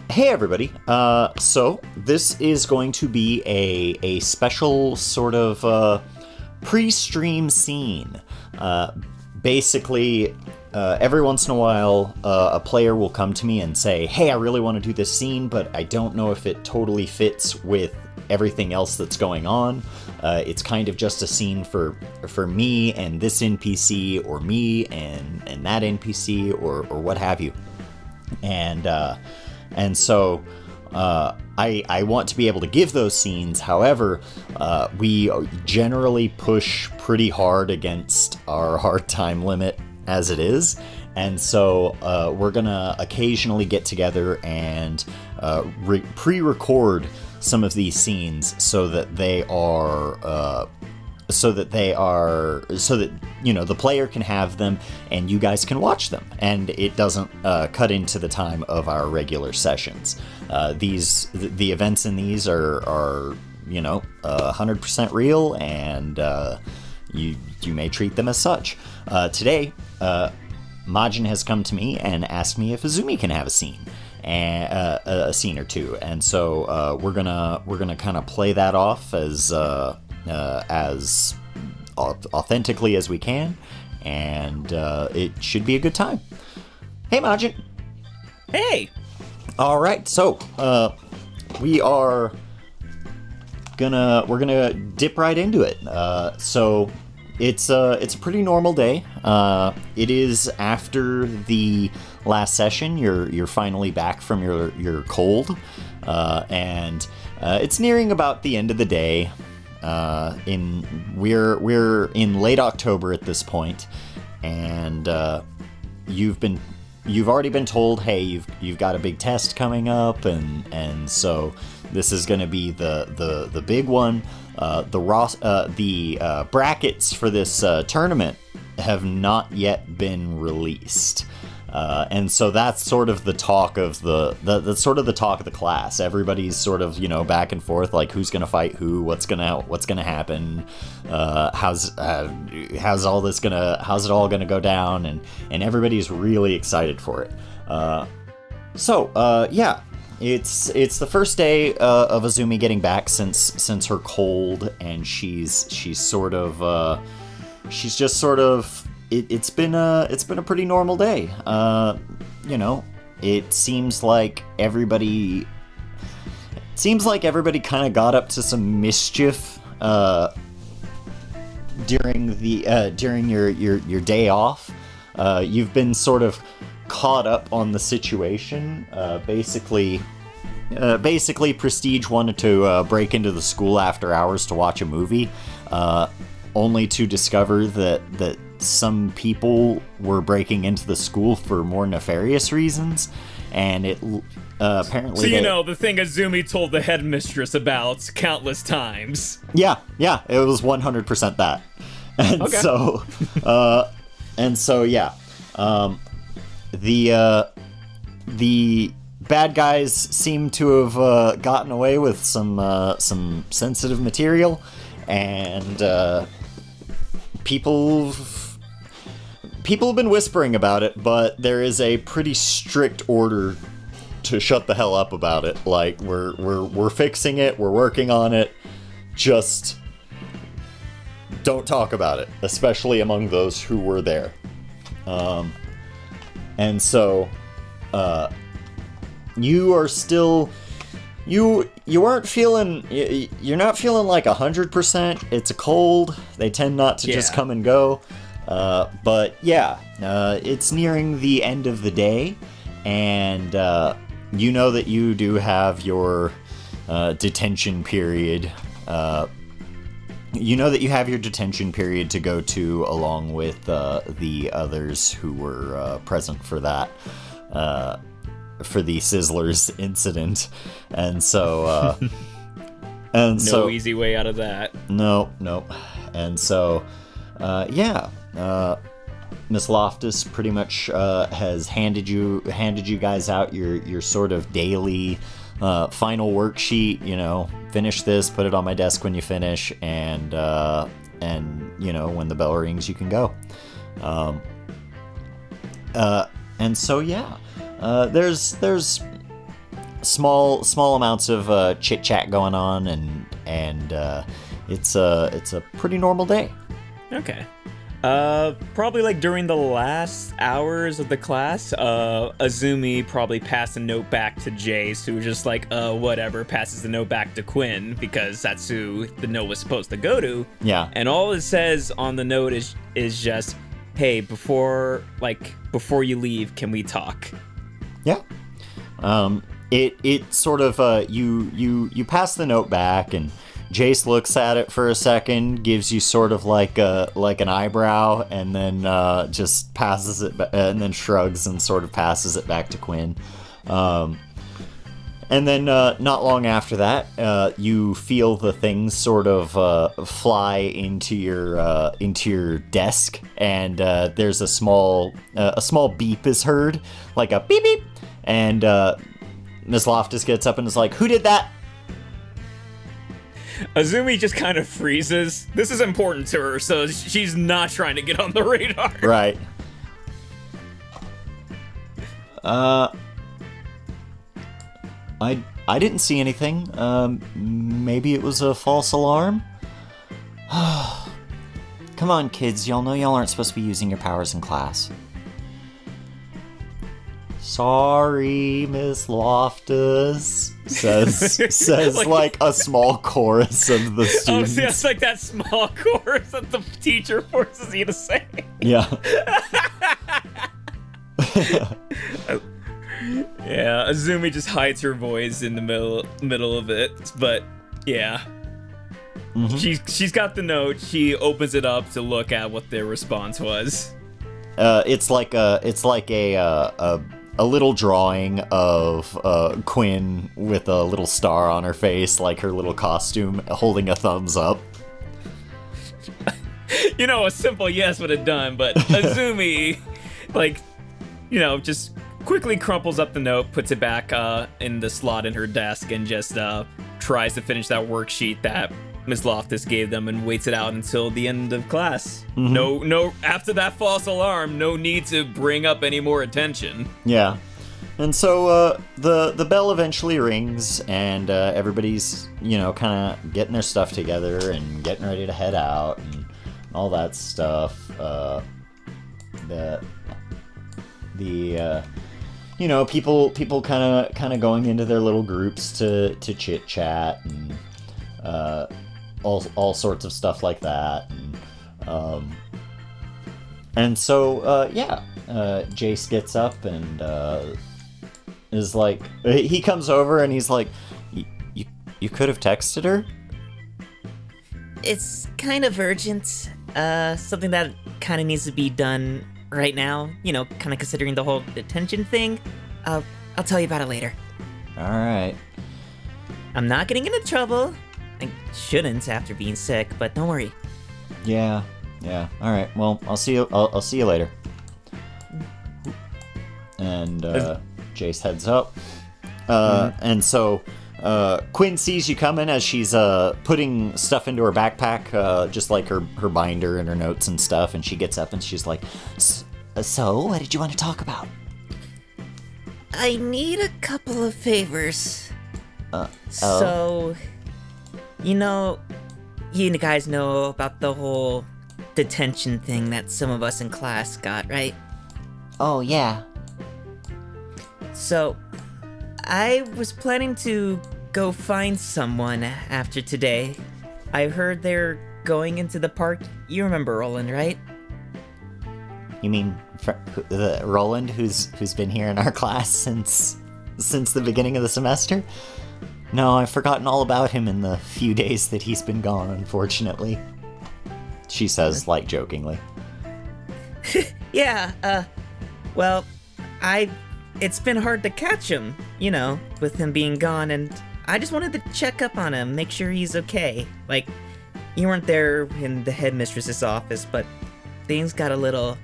Hey everybody. So this is going to be a special sort of pre-stream scene. Basically, every once in a while, a player will come to me and say, "Hey, I really want to do this scene, but I don't know if it totally fits with everything else that's going on. It's kind of just a scene for me and this NPC, or me and that NPC, or what have you." And so I want to be able to give those scenes. However, we generally push pretty hard against our hard time limit as it is. And so we're going to occasionally get together and pre-record some of these scenes so that you know, the player can have them and you guys can watch them, and it doesn't cut into the time of our regular sessions. The events in these are you know, 100% real, and you may treat them as such. Today, Majin has come to me and asked me if Azumi can have a scene. A scene or two, and so we're gonna kind of play that off as authentically as we can, and it should be a good time. Hey, Majin. Hey. All right, so we're gonna dip right into it. So it's a pretty normal day. It is after the last session. You're finally back from your cold, and it's nearing about the end of the day. We're in late October at this point, and you've already been told, hey, you've got a big test coming up, and so this is going to be the big one. The brackets for this tournament have not yet been released. And so that's sort of the talk of that's sort of the talk of the class. Everybody's sort of, you know, back and forth, like who's gonna fight who, what's gonna happen, how's it all gonna go down, and everybody's really excited for it. Yeah, it's the first day of Azumi getting back since her cold, and she's just sort of. It's been a pretty normal day. You know, it seems like everybody kind of got up to some mischief during your day off. You've been sort of caught up on the situation. Basically, Prestige wanted to break into the school after hours to watch a movie, only to discover that some people were breaking into the school for more nefarious reasons, and it apparently... So the thing Azumi told the headmistress about countless times. Yeah, it was 100% that. And okay. The bad guys seem to have gotten away with some sensitive material, and people have been whispering about it, but there is a pretty strict order to shut the hell up about it. Like, we're fixing it, we're working on it, just don't talk about it, especially among those who were there. And so you are still, you aren't feeling, you're not feeling like 100%. It's a cold. They tend not to just come and go. But yeah, it's nearing the end of the day, and you know that you do have your detention period. You know that you have your detention period to go to, along with the others who were present for that, for the Sizzlers incident, and so no easy way out of that. No, and so Miss Loftus pretty much has handed you guys out your sort of daily final worksheet. You know, finish this, put it on my desk when you finish, and you know, when the bell rings, you can go. And so there's small amounts of chit chat going on, and it's a pretty normal day. Okay. Probably like during the last hours of the class, Azumi probably passed a note back to Jace, who was just like, whatever, passes the note back to Quinn, because that's who the note was supposed to go to. Yeah. And all it says on the note is just, hey, before you leave, can we talk? Yeah. It sort of, you pass the note back, and Jace looks at it for a second, gives you sort of like an eyebrow, and then just passes it, and then shrugs and sort of passes it back to Quinn. And then not long after that, you feel the things sort of fly into your desk, and there's a small beep is heard, like a beep beep, and Miss Loftus gets up and is like, "Who did that?" Azumi just kind of freezes. This is important to her, so she's not trying to get on the radar. Right. I didn't see anything. Maybe it was a false alarm? Come on, kids. Y'all know y'all aren't supposed to be using your powers in class. Sorry, Miss Loftus, says like a small chorus of the students. Oh, yeah, it's like that small chorus that the teacher forces you to say. Yeah. Yeah, Azumi just hides her voice in the middle of it, but yeah. Mm-hmm. She's got the note. She opens it up to look at what their response was. It's like a little drawing of Quinn with a little star on her face, like her little costume, holding a thumbs up. You know, a simple yes would have done, but Azumi, just quickly crumples up the note, puts it back in the slot in her desk, and just tries to finish that worksheet that Ms. Loftus gave them, and waits it out until the end of class. Mm-hmm. No, after that false alarm, no need to bring up any more attention. Yeah. And so the bell eventually rings, and everybody's, kind of getting their stuff together and getting ready to head out and all that stuff. People kind of going into their little groups to chit chat and all sorts of stuff like that, and so Jace gets up and is like, he comes over and he's like, you could have texted her? It's kind of urgent, something that kind of needs to be done right now, kind of considering the whole detention thing. I'll tell you about it later. Alright. I'm not getting into trouble. I shouldn't after being sick, but don't worry. Yeah. Alright, well, I'll see you later. And Jace heads up. And so Quinn sees you coming as she's putting stuff into her backpack, just like her binder and her notes and stuff, and she gets up and she's like, so what did you want to talk about? I need a couple of favors. So, you guys know about the whole detention thing that some of us in class got, right? Oh, yeah. So, I was planning to go find someone after today. I heard they're going into the park. You remember Roland, right? You mean Roland, who's been here in our class since the beginning of the semester? No, I've forgotten all about him in the few days that he's been gone, unfortunately. She says, like, jokingly. Yeah, well, it's been hard to catch him, with him being gone, and I just wanted to check up on him, make sure he's okay. Like, you weren't there in the headmistress's office, but things got a little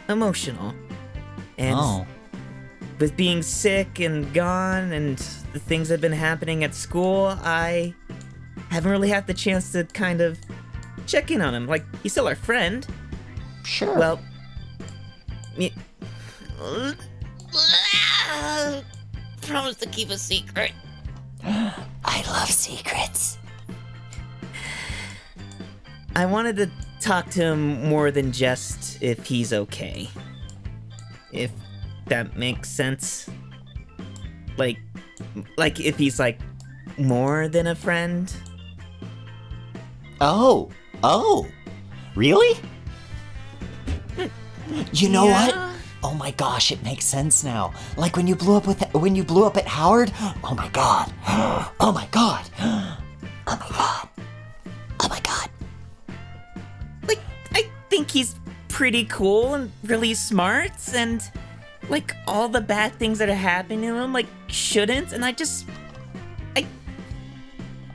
emotional. And with being sick and gone and the things that have been happening at school, I haven't really had the chance to kind of check in on him. Like, he's still our friend. Sure. Well, promise to keep a secret. I love secrets. I wanted to talk to him more than just if he's okay. If that makes sense. Like if he's like more than a friend. Oh, really? You know what? Oh my gosh, it makes sense now. Like when you blew up at Howard. Oh my god. Oh my god. Oh my god. Oh my god. Like, I think he's pretty cool and really smart, and like all the bad things that are happening to him, like, shouldn't. And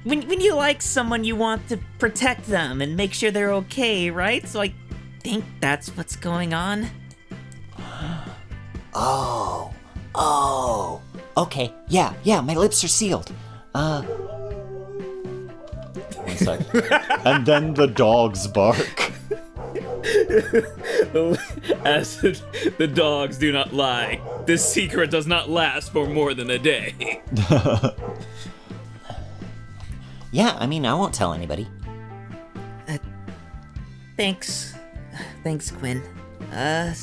when you like someone, you want to protect them and make sure they're okay, right? So I think that's what's going on. Oh. Okay. Yeah, my lips are sealed. One sec. And then the dogs bark. As the dogs do not lie, this secret does not last for more than a day. Yeah, I mean, I won't tell anybody. Thanks, Quinn. I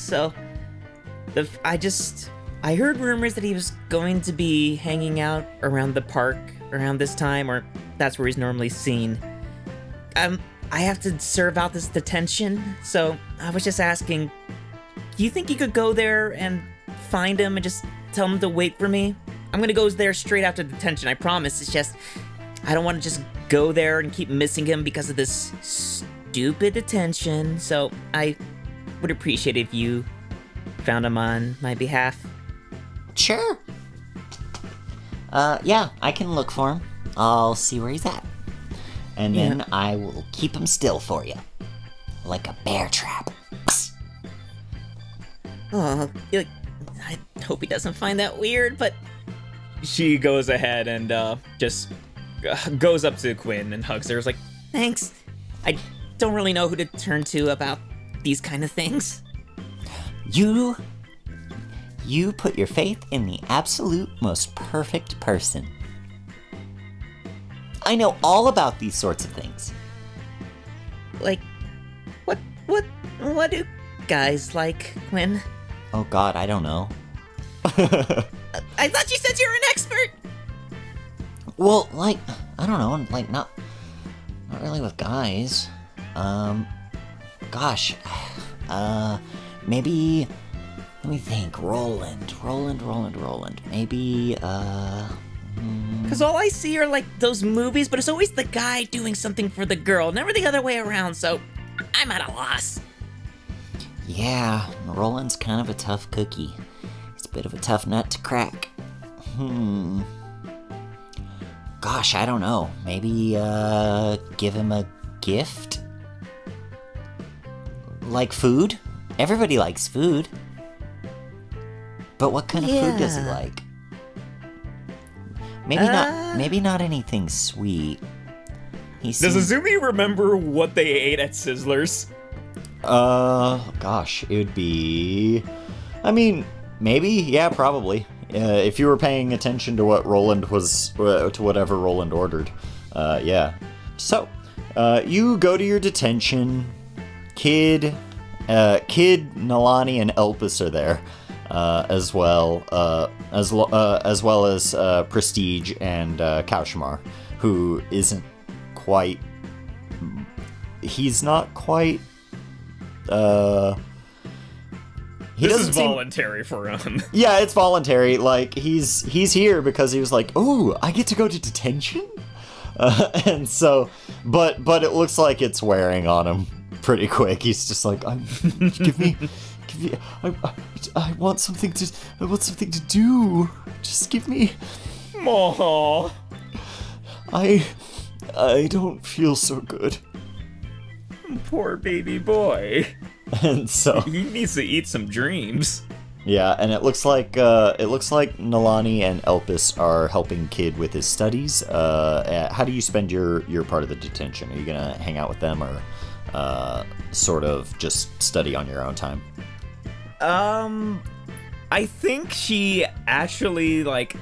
heard rumors that he was going to be hanging out around the park around this time, or that's where he's normally seen. I have to serve out this detention, so I was just asking, do you think you could go there and find him and just tell him to wait for me? I'm gonna go there straight after detention, I promise. It's just, I don't want to just go there and keep missing him because of this stupid detention, so I would appreciate it if you found him on my behalf. Sure. Yeah, I can look for him. I'll see where he's at. And then I will keep him still for you. Like a bear trap. Oh, I hope he doesn't find that weird, but... She goes ahead and just goes up to Quinn and hugs her. It's like, thanks. I don't really know who to turn to about these kind of things. You put your faith in the absolute most perfect person. I know all about these sorts of things. Like, what do guys like, Quinn? Oh god, I don't know. I thought you said you're an expert! Well, like, I don't know, like, not really with guys. Gosh, maybe, let me think, Roland. Maybe, Because all I see are, like, those movies, but it's always the guy doing something for the girl, never the other way around, so I'm at a loss. Yeah, Roland's kind of a tough cookie. He's a bit of a tough nut to crack. Gosh, I don't know. Maybe, give him a gift? Like food? Everybody likes food. But what kind of food does he like? Maybe not anything sweet. Does Azumi remember what they ate at Sizzlers? Gosh, it would be... I mean, maybe, yeah, probably. If you were paying attention to what Roland was... to whatever Roland ordered. Yeah. So, you go to your detention. Kid, Nalani, and Elpis are there. As well as Prestige and Kaushimar, who isn't quite... He's not quite... This is voluntary for him. Yeah, it's voluntary. Like, he's here because he was like, oh, I get to go to detention? And so... But it looks like it's wearing on him pretty quick. He's just like, give me... I want something to do. Just give me. Aww. I don't feel so good. Poor baby boy. And so he needs to eat some dreams. Yeah, and it looks like Nalani and Elpis are helping Kid with his studies. How do you spend your part of the detention? Are you gonna hang out with them, or sort of just study on your own time? I think she actually, like,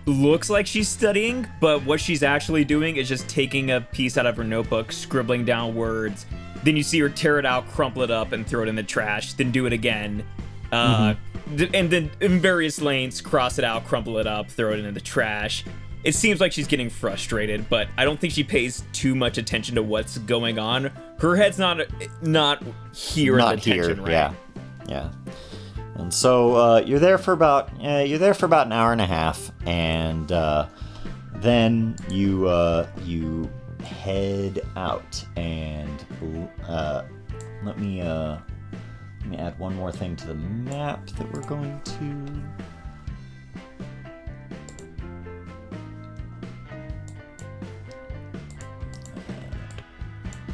looks like she's studying, but what she's actually doing is just taking a piece out of her notebook, scribbling down words. Then you see her tear it out, crumple it up, and throw it in the trash. Then do it again. And then in various lanes, cross it out, crumple it up, throw it into the trash. It seems like she's getting frustrated, but I don't think she pays too much attention to what's going on. Her head's not here in the tension, right? Yeah. And so you're there for about an hour and a half, and then you head out. And let me add one more thing to the map that we're going to.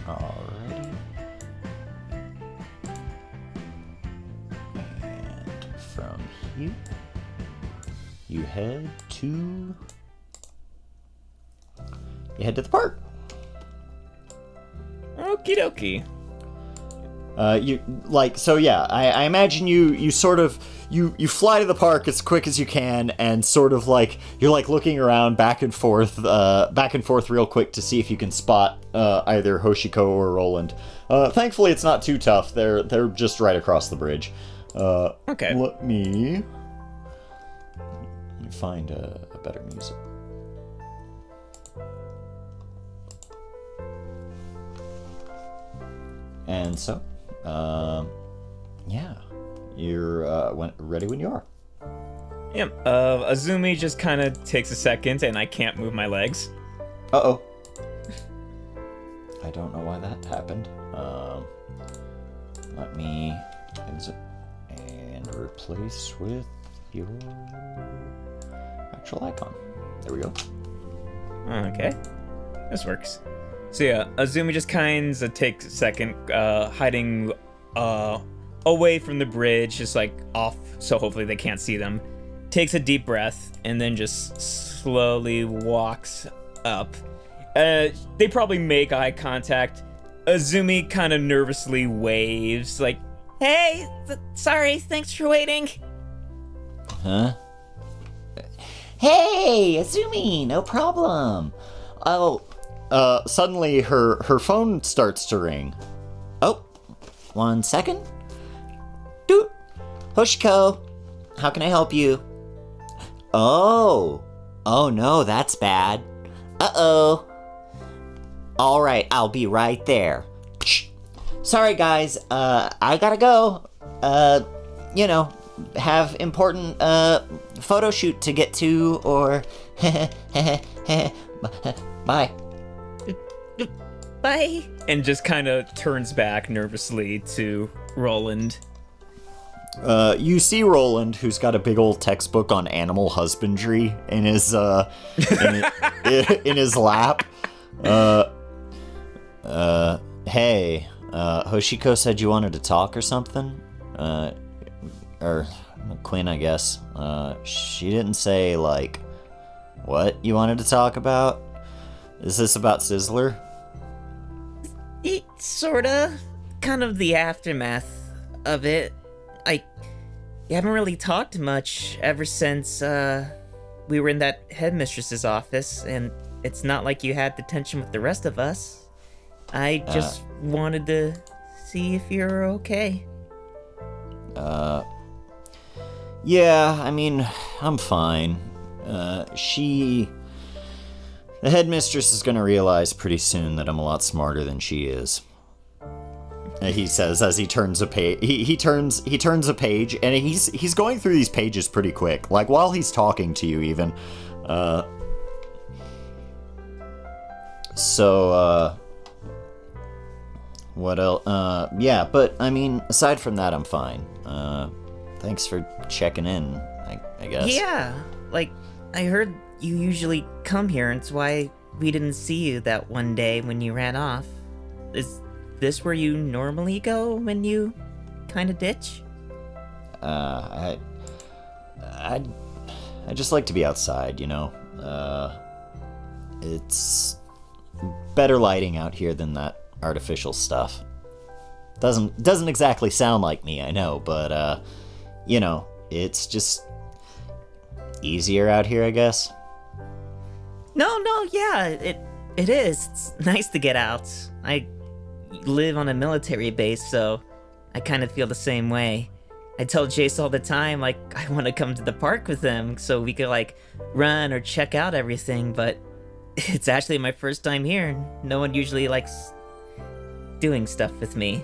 Alrighty. And from here, you head to the park. Okie dokie. I imagine you sort of you fly to the park as quick as you can, and sort of like you're like looking around back and forth real quick to see if you can spot either Hoshiko or Roland. Thankfully it's not too tough. They're just right across the bridge. Okay. Let me find a better music. And so, you're ready when you are. Yeah, Azumi just kind of takes a second, and I can't move my legs. Uh-oh. I don't know why that happened. Let me exit and replace with your actual icon. There we go. Okay, this works. So yeah, Azumi just kind of takes a second, hiding away from the bridge, just like off, so hopefully they can't see them. Takes a deep breath, and then just slowly walks up. They probably make eye contact. Azumi kind of nervously waves, like, Hey, sorry, thanks for waiting. Huh? Hey, Azumi, no problem. Oh, suddenly her phone starts to ring. Oh, 1 second. Doot. Hoshiko, how can I help you? Oh no, that's bad. Uh-oh. All right, I'll be right there. Sorry, guys, I gotta go. Have important, photo shoot to get to, or bye. Bye. and just kind of turns back nervously to Roland. You see Roland, who's got a big old textbook on animal husbandry in his in his lap. Hey, Hoshiko said you wanted to talk or something? Or Quinn, I guess. She didn't say, like, what you wanted to talk about? Is this about Sizzler? Sorta. Kind of the aftermath of it. You haven't really talked much ever since, we were in that headmistress's office, and it's not like you had detention with the rest of us. I just wanted to see if you're okay. Yeah, I mean, I'm fine. The headmistress is gonna realize pretty soon that I'm a lot smarter than she is. He says as he turns a page. He turns a page, and he's going through these pages pretty quick, like while he's talking to you even. What else? Yeah, but I mean, aside from that, I'm fine. Thanks for checking in, I guess. Yeah, I heard you usually come here, and it's why we didn't see you that one day when you ran off. Is this where you normally go when you kind of ditch? I just like to be outside, you know? It's better lighting out here than that artificial stuff. Doesn't exactly sound like me, I know, but, it's just easier out here, I guess. No, yeah, it is. It's nice to get out. I live on a military base, so I kind of feel the same way. I tell Jace all the time, like, I want to come to the park with him so we could, like, run or check out everything, but it's actually my first time here. No one usually likes doing stuff with me.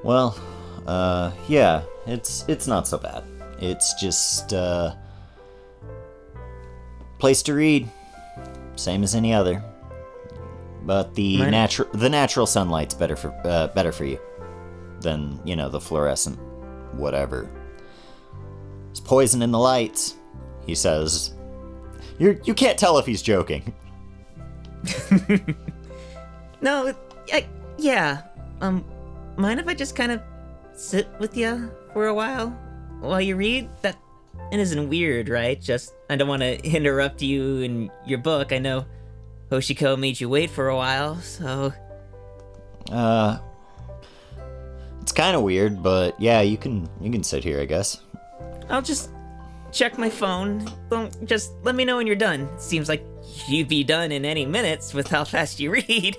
Well, yeah, it's not so bad. It's just, place to read, same as any other. But the natural sunlight's better for you than, the fluorescent whatever. There's poison in the lights, he says. You can't tell if he's joking. No, yeah. Mind if I just kind of sit with you for a while you read? That it isn't weird, right? Just, I don't want to interrupt you in your book. I know Hoshiko made you wait for a while, so... It's kind of weird, but yeah, you can sit here, I guess. I'll just check my phone. Don't just let me know when you're done. It seems like you'd be done in any minutes with how fast you read.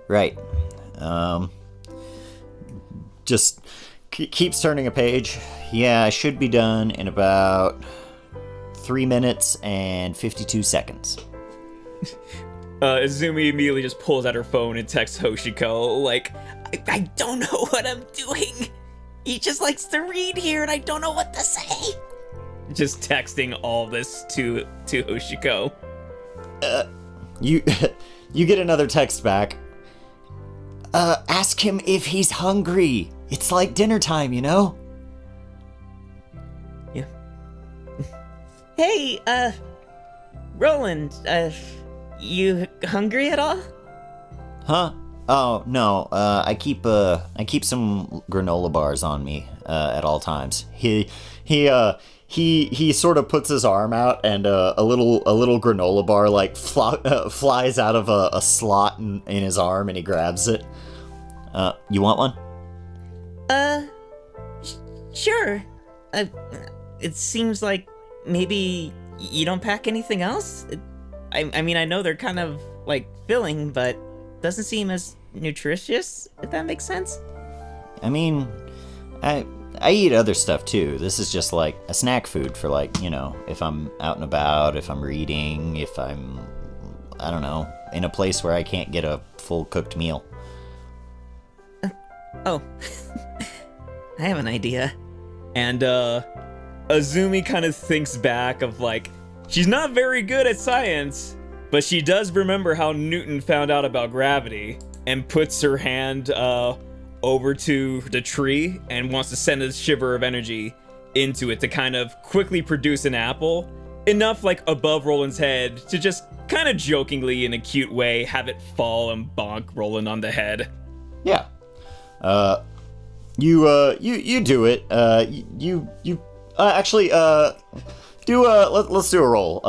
Right. Just keeps turning a page. Yeah, I should be done in about 3 minutes and 52 seconds. Izumi immediately just pulls out her phone and texts Hoshiko, like, I don't know what I'm doing. He just likes to read here and I don't know what to say. Just texting all this to Hoshiko. You get another text back. Ask him if he's hungry. It's like dinner time, Yeah. Hey, Roland, you hungry at all? Huh? Oh, no. I keep some granola bars on me at all times. He sort of puts his arm out, and a little granola bar like flies out of a slot in his arm, and he grabs it. You want one? Sure. It seems like maybe you don't pack anything else? I mean, I know they're kind of, like, filling, but doesn't seem as nutritious, if that makes sense. I mean, I eat other stuff, too. This is just, like, a snack food for, like, if I'm out and about, if I'm reading, if I'm, I don't know, in a place where I can't get a full cooked meal. Oh. I have an idea. And, Azumi kind of thinks back of, like, she's not very good at science, but she does remember how Newton found out about gravity, and puts her hand, over to the tree and wants to send a shiver of energy into it to kind of quickly produce an apple, enough, like, above Roland's head to just kind of jokingly, in a cute way, have it fall and bonk Roland on the head. Yeah. You do it. Let's do a roll.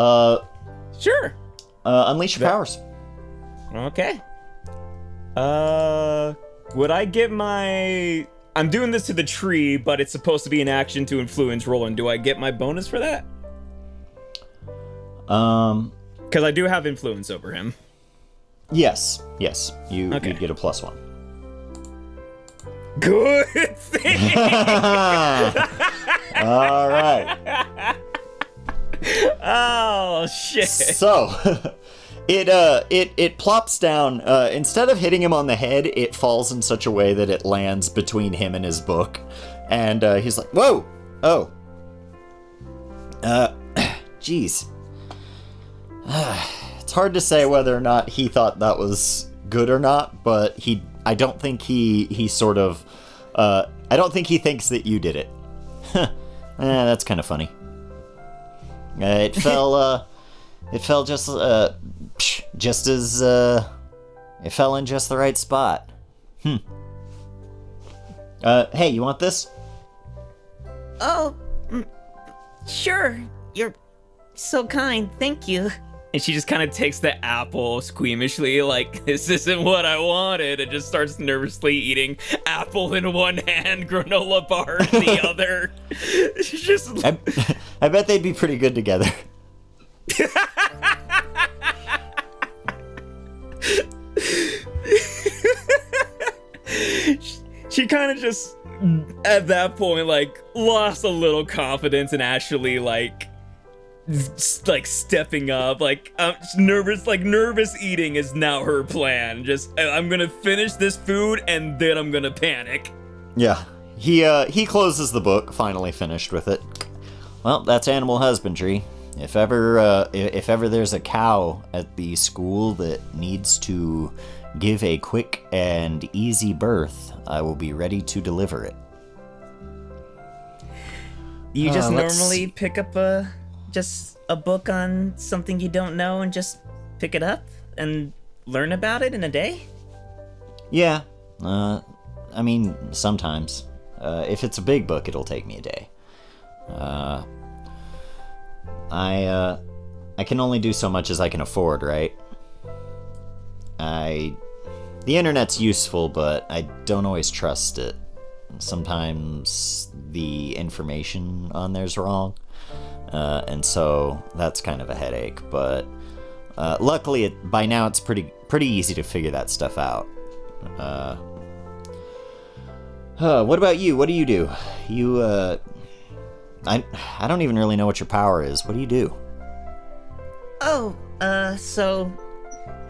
Sure. Unleash your powers. Okay. Would I get my... I'm doing this to the tree, but it's supposed to be an action to influence Roland. Do I get my bonus for that? Because I do have influence over him. Yes. You get a +1. Good thing! All right. Oh, shit. So, it plops down. Instead of hitting him on the head, it falls in such a way that it lands between him and his book. And he's like, whoa! Oh. Jeez. It's hard to say whether or not he thought that was good or not, but I don't think he sort of... I don't think he thinks that you did it. That's kind of funny. It fell just as, it fell in just the right spot. Hey, you want this? Oh, sure. You're so kind. Thank you. And she just kind of takes the apple squeamishly, like, this isn't what I wanted, and just starts nervously eating apple in one hand, granola bar in the other. She's just... I bet they'd be pretty good together. She kind of just, at that point, like, lost a little confidence and actually, like stepping up, like, nervous eating is now her plan. Just, I'm gonna finish this food and then I'm gonna panic. Yeah, he closes the book, finally finished with it. Well, that's animal husbandry. If ever there's a cow at the school that needs to give a quick and easy birth, I will be ready to deliver it. You just normally pick up just a book on something you don't know and just pick it up and learn about it in a day? Yeah, I mean, sometimes. If it's a big book, it'll take me a day. I can only do so much as I can afford, right? The internet's useful, but I don't always trust it. Sometimes the information on there's wrong, and so that's kind of a headache. But luckily, by now it's pretty easy to figure that stuff out. What about you? What do you do? I don't even really know what your power is. What do you do? So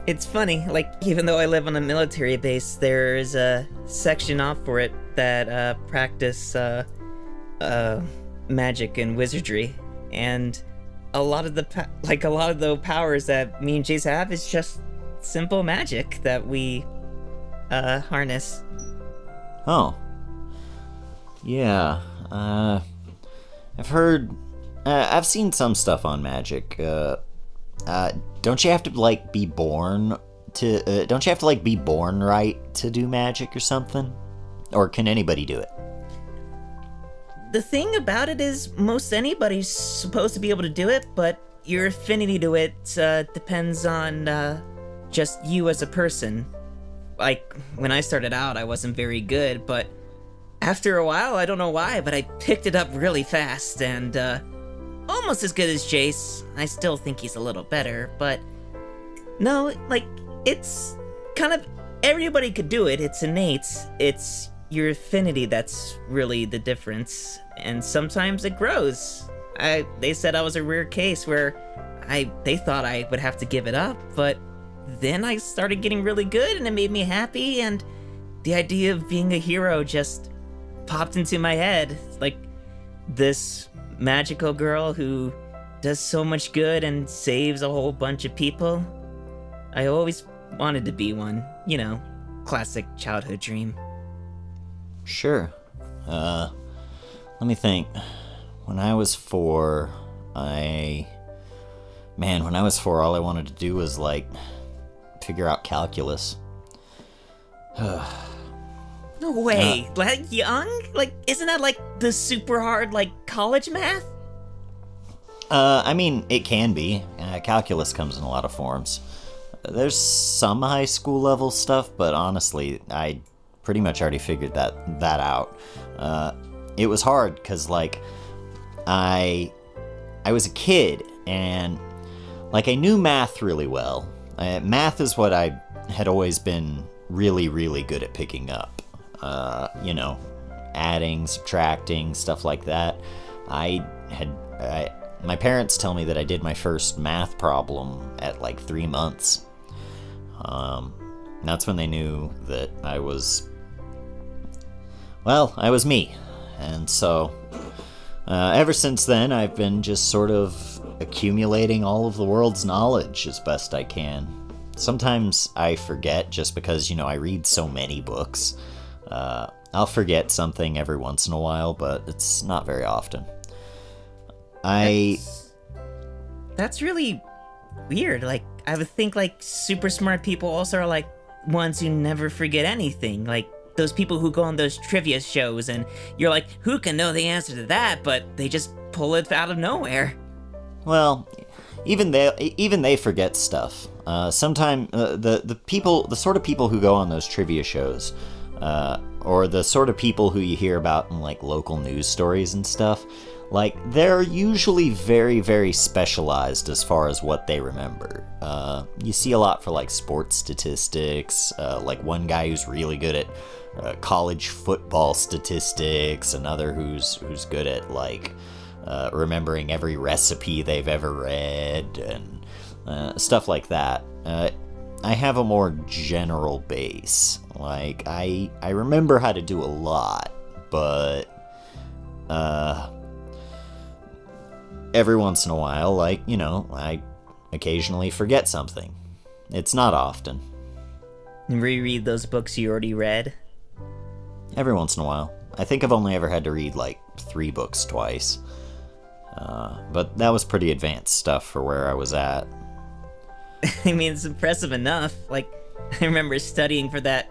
it's funny, like, even though I live on a military base, there's a section off for it that practice magic and wizardry, and a lot of the powers that me and Jace have is just simple magic that we harness. Oh. Yeah. I've seen some stuff on magic. Don't you have to be born right to do magic or something? Or can anybody do it? The thing about it is most anybody's supposed to be able to do it, but your affinity to it depends on just you as a person. Like, when I started out, I wasn't very good, but after a while, I don't know why, but I picked it up really fast, and almost as good as Jace. I still think he's a little better, but no, like, it's kind of, everybody could do it. It's innate. It's your affinity that's really the difference, and sometimes it grows. They said I was a rare case where they thought I would have to give it up, but then I started getting really good, and it made me happy, and the idea of being a hero just popped into my head. Like, this magical girl who does so much good and saves a whole bunch of people. I always wanted to be one, classic childhood dream. Sure. Let me think. When I was 4, all I wanted to do was, figure out calculus. No way. Like, young? Like, isn't that, the super hard, college math? I mean, it can be. Calculus comes in a lot of forms. There's some high school level stuff, but honestly, I pretty much already figured that out. It was hard, because, I was a kid, and, I knew math really well. Math is what I had always been really, really good at picking up. Adding, subtracting, stuff like that. My parents tell me that I did my first math problem at 3 months. That's when they knew that I was me. And so, ever since then, I've been just sort of accumulating all of the world's knowledge as best I can. Sometimes I forget just because, I read so many books. I'll forget something every once in a while, but it's not very often. That's really weird. I would think, super smart people also are, ones who never forget anything. Those people who go on those trivia shows, and you're like, who can know the answer to that? But they just pull it out of nowhere. Well, even they forget stuff. Sometimes the sort of people who go on those trivia shows, or the sort of people who you hear about in like local news stories and stuff, like they're usually very, very specialized as far as what they remember. You see a lot for like sports statistics, like one guy who's really good at college football statistics, another who's good at like remembering every recipe they've ever read, and stuff like that. I have a more general base. Like, I remember how to do a lot, but every once in a while, like, you know, I occasionally forget something. It's not often. Reread those books you already read? Every once in a while. I think I've only ever had to read like 3 books twice. But that was pretty advanced stuff for where I was at. I mean, it's impressive enough. Like, I remember studying for that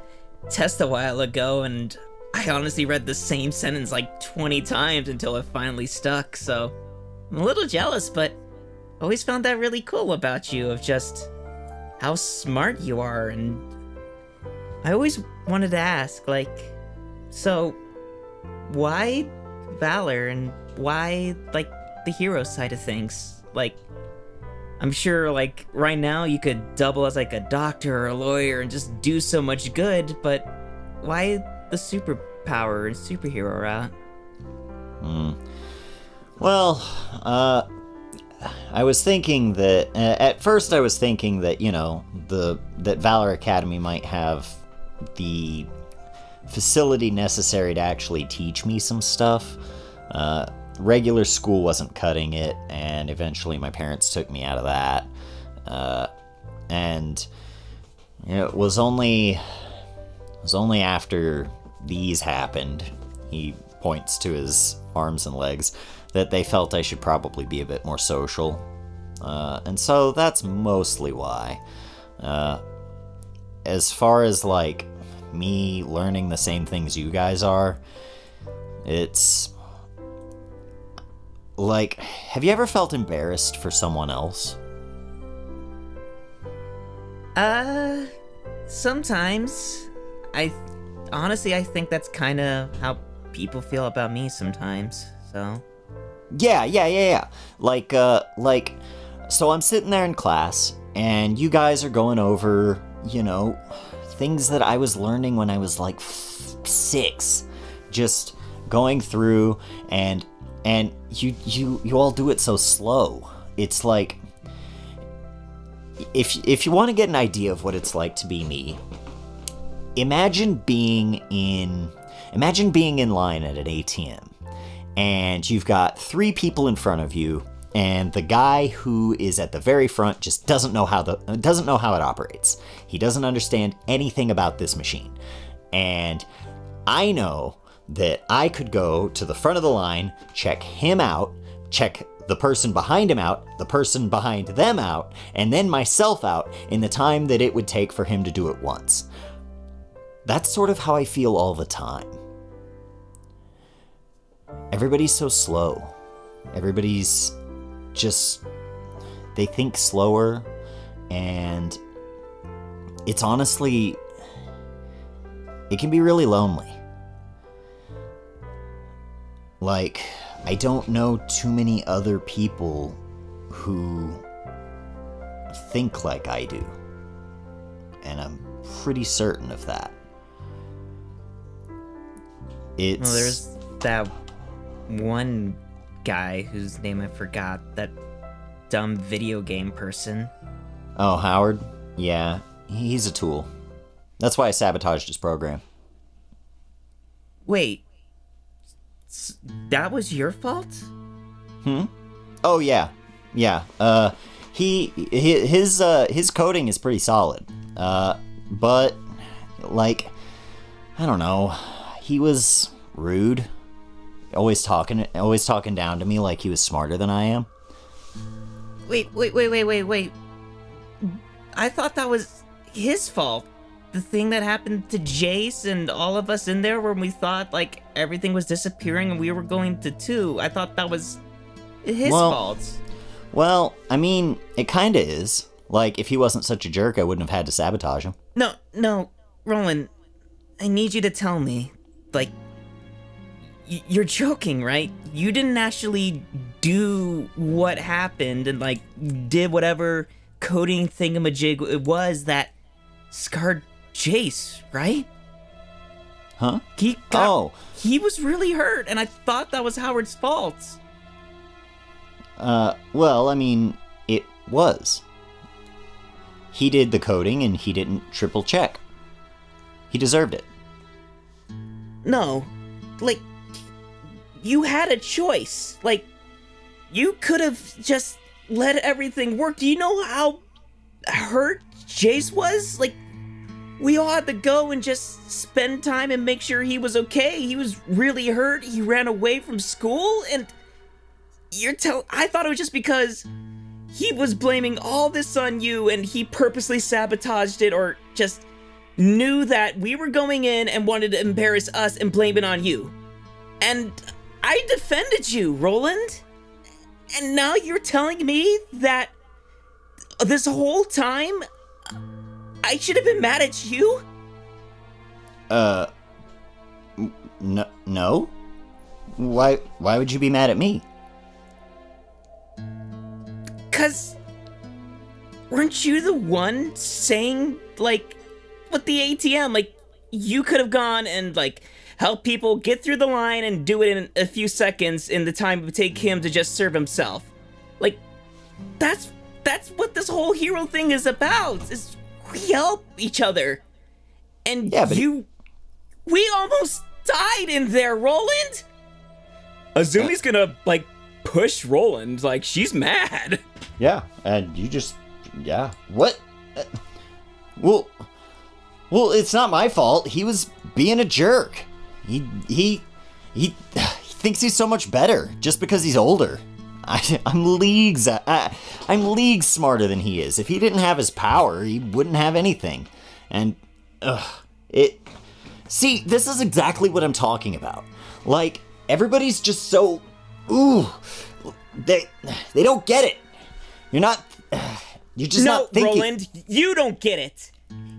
test a while ago, and I honestly read the same sentence like 20 times until it finally stuck, so I'm a little jealous, but always found that really cool about you, of just how smart you are. And I always wanted to ask, like, so why Valor, and why, like, the hero side of things? Like, I'm sure, like, right now you could double as, like, a doctor or a lawyer and just do so much good, but why the superpower and superhero route? Well, I was thinking that, at first I was thinking that, you know, that Valor Academy might have the facility necessary to actually teach me some stuff. Regular school wasn't cutting it, and eventually my parents took me out of that. And it was only after these happened, he points to his arms and legs, that they felt I should probably be a bit more social. And so that's mostly why. As far as, like, me learning the same things you guys are, it's like, have you ever felt embarrassed for someone else? Sometimes. Honestly, I think that's kind of how people feel about me sometimes, so. Yeah. Like, so I'm sitting there in class, and you guys are going over, you know, things that I was learning when I was like 6. Just going through, and you all do it so slow. It's like, if you want to get an idea of what it's like to be me, imagine being in line at an ATM, and you've got 3 people in front of you, and the guy who is at the very front just doesn't know how it operates. He doesn't understand anything about this machine. And I know that I could go to the front of the line, check him out, check the person behind him out, the person behind them out, and then myself out in the time that it would take for him to do it once. That's sort of how I feel all the time. Everybody's so slow. Everybody's just, they think slower, and it's honestly, it can be really lonely. Like, I don't know too many other people who think like I do, and I'm pretty certain of that. Well, there's that one guy whose name I forgot, that dumb video game person. Oh, Howard? Yeah, he's a tool. That's why I sabotaged his program. Wait, that was your fault? Oh, yeah. His coding is pretty solid. But, like, I don't know. He was rude. Always talking down to me like he was smarter than I am. Wait. I thought that was his fault. The thing that happened to Jace and all of us in there when we thought, like, everything was disappearing and we were going to 2. I thought that was his fault. Well, I mean, it kinda is. Like, if he wasn't such a jerk, I wouldn't have had to sabotage him. No, Roland, I need you to tell me, like, you're joking, right? You didn't actually do what happened and, like, did whatever coding thingamajig it was that scarred Jace, right? Huh? He was really hurt, and I thought that was Howard's fault. Well, I mean, it was. He did the coding and he didn't triple check. He deserved it. No, like, you had a choice. Like, you could have just let everything work. Do you know how hurt Jace was? Like, we all had to go and just spend time and make sure he was okay. He was really hurt. He ran away from school, and I thought it was just because he was blaming all this on you and he purposely sabotaged it, or just knew that we were going in and wanted to embarrass us and blame it on you. And I defended you, Roland. And now you're telling me that this whole time I should have been mad at you? No. Why would you be mad at me? 'Cause weren't you the one saying, like, with the ATM, like, you could have gone and, like, help people get through the line and do it in a few seconds in the time it would take him to just serve himself. Like, that's what this whole hero thing is about, is we help each other. And yeah, but we almost died in there, Roland! Azumi's gonna, like, push Roland, like, she's mad. Yeah, and you just... Yeah. What? Well, it's not my fault. He was being a jerk. He thinks he's so much better just because he's older. I'm leagues smarter than he is. If he didn't have his power, he wouldn't have anything. And see, this is exactly what I'm talking about. Like, everybody's just so they don't get it. You're just not thinking. No, Roland, you don't get it.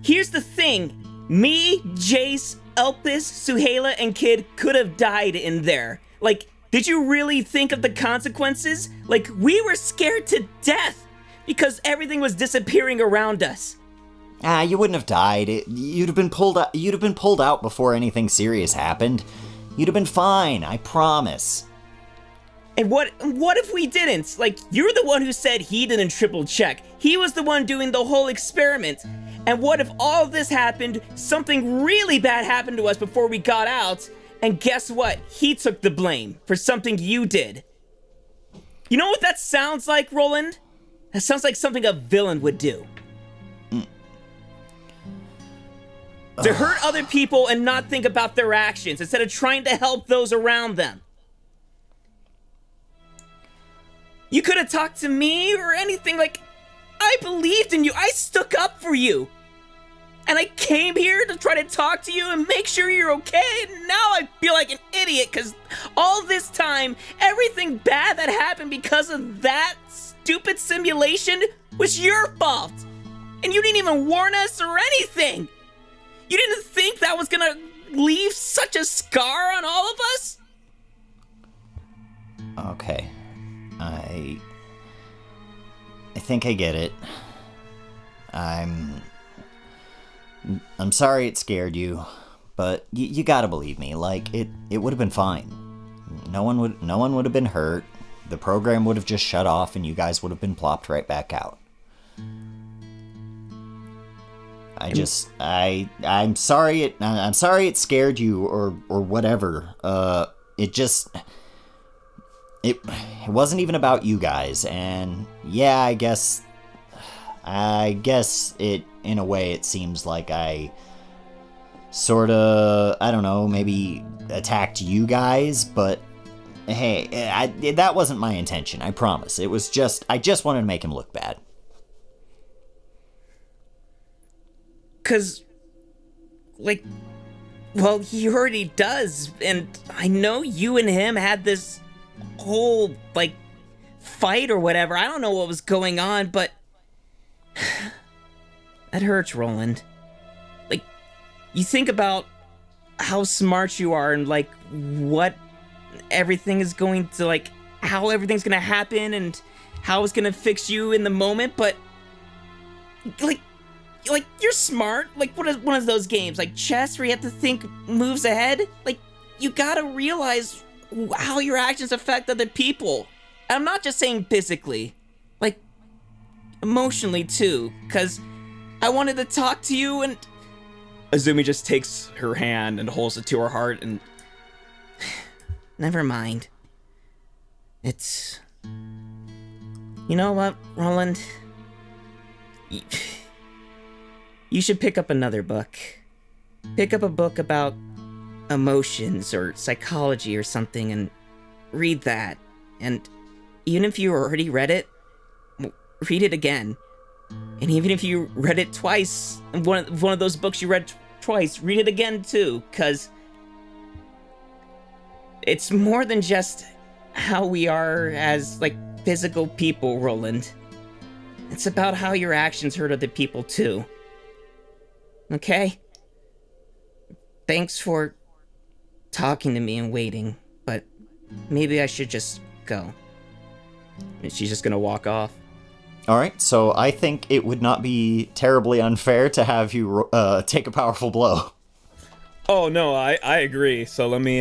Here's the thing. Me, Jace, Elpis, Suhaila, and Kid could have died in there. Like, did you really think of the consequences? Like, we were scared to death because everything was disappearing around us. You wouldn't have died. You'd have been pulled out before anything serious happened. You'd have been fine, I promise. And what if we didn't? Like, you're the one who said he didn't triple check. He was the one doing the whole experiment. And what if all this happened, something really bad happened to us before we got out, and guess what? He took the blame for something you did. You know what that sounds like, Roland? That sounds like something a villain would do. To hurt other people and not think about their actions instead of trying to help those around them. You could have talked to me or anything. Like, I believed in you. I stuck up for you. And I came here to try to talk to you and make sure you're okay. And now I feel like an idiot because all this time, everything bad that happened because of that stupid simulation was your fault. And you didn't even warn us or anything. You didn't think that was gonna leave such a scar on all of us? Okay. I think I get it. I'm sorry it scared you, but you gotta believe me. Like, it would have been fine. No one would have been hurt. The program would have just shut off, and you guys would have been plopped right back out. I'm sorry it scared you or whatever. It wasn't even about you guys, and yeah, I guess it, in a way, it seems like I sorta, I don't know, maybe attacked you guys, but hey, that wasn't my intention, I promise. It was just, I just wanted to make him look bad. 'Cause, like, well, he already does, and I know you and him had this whole, like, fight or whatever. I don't know what was going on, but that hurts, Roland. Like, you think about how smart you are and like what everything is going to, like, how everything's gonna happen and how it's gonna fix you in the moment, but like you're smart. Like, what is one of those games like chess where you have to think moves ahead? Like, you gotta realize how your actions affect other people. And I'm not just saying physically, like emotionally too, because I wanted to talk to you. And Azumi just takes her hand and holds it to her heart and... Never mind. It's... You know what, Roland? You should pick up another book. Pick up a book about emotions or psychology or something and read that. And even if you already read it, read it again. And even if you read it twice, one of those books you read twice, read it again too, because it's more than just how we are as, like, physical people, Roland. It's about how your actions hurt other people too. Okay? Thanks for talking to me and waiting, but maybe I should just go. And she's just gonna walk off. All right, so I think it would not be terribly unfair to have you take a powerful blow. Oh, no, I agree. So let me,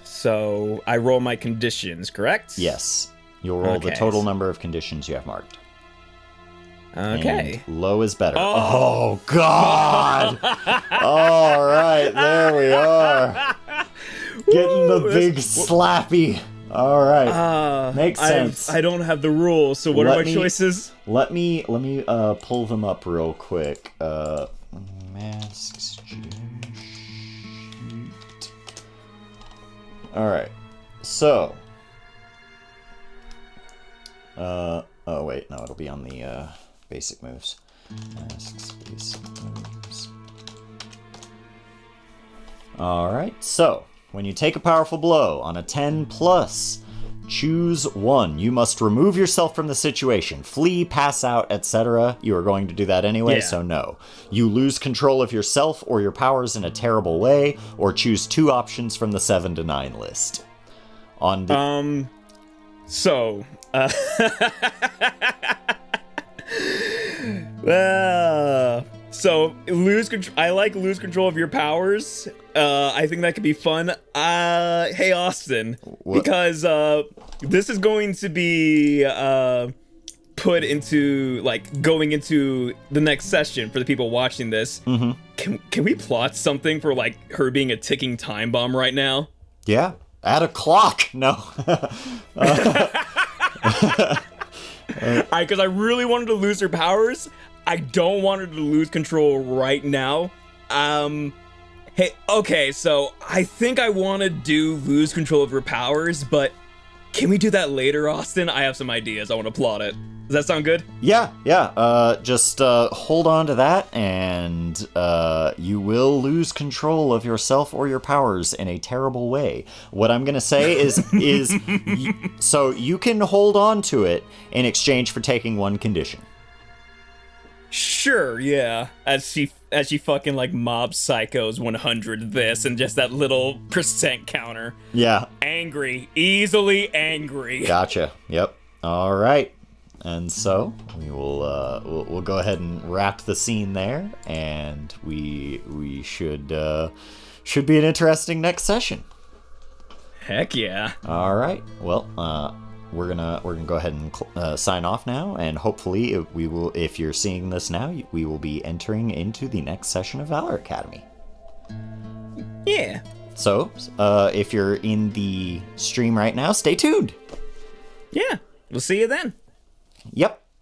so I roll my conditions, correct? Yes. You'll roll the total number of conditions you have marked. Okay. And low is better. Oh God! All right, there we are. Getting the big slappy. All right, makes sense. I don't have the rules, so what are my choices? Let me pull them up real quick. Masks. All right, so. Oh wait, no, it'll be on the basic moves. Masks, basic moves. All right, so when you take a powerful blow on a 10+, choose one. You must remove yourself from the situation, flee, pass out, etc. You are going to do that anyway, so no. You lose control of yourself or your powers in a terrible way, or choose two options from the 7 to 9 list. On the So lose control. I like lose control of your powers. I think that could be fun. Hey Austin, what? Because this is going to be put into, like, going into the next session for the people watching this. Mm-hmm. Can we plot something for, like, her being a ticking time bomb right now? Yeah, add a clock. No. Because I really wanted to lose her powers. I don't want her to lose control right now. Hey, okay, so I think I want to do lose control of her powers, but can we do that later, Austin? I have some ideas. I want to plot it. Does that sound good? Yeah. Just hold on to that, and you will lose control of yourself or your powers in a terrible way. What I'm gonna say is so you can hold on to it in exchange for taking one condition. Sure, yeah. As she fucking, like, mob psychos 100 this and just that little percent counter. Yeah. Angry, easily angry. Gotcha. Yep. All right. And so we will we'll go ahead and wrap the scene there, and we should be an interesting next session. Heck yeah. All right. Well, we're gonna go ahead and sign off now, and hopefully we will. If you're seeing this now, we will be entering into the next session of Valor Academy. Yeah. So, if you're in the stream right now, stay tuned. Yeah. We'll see you then. Yep.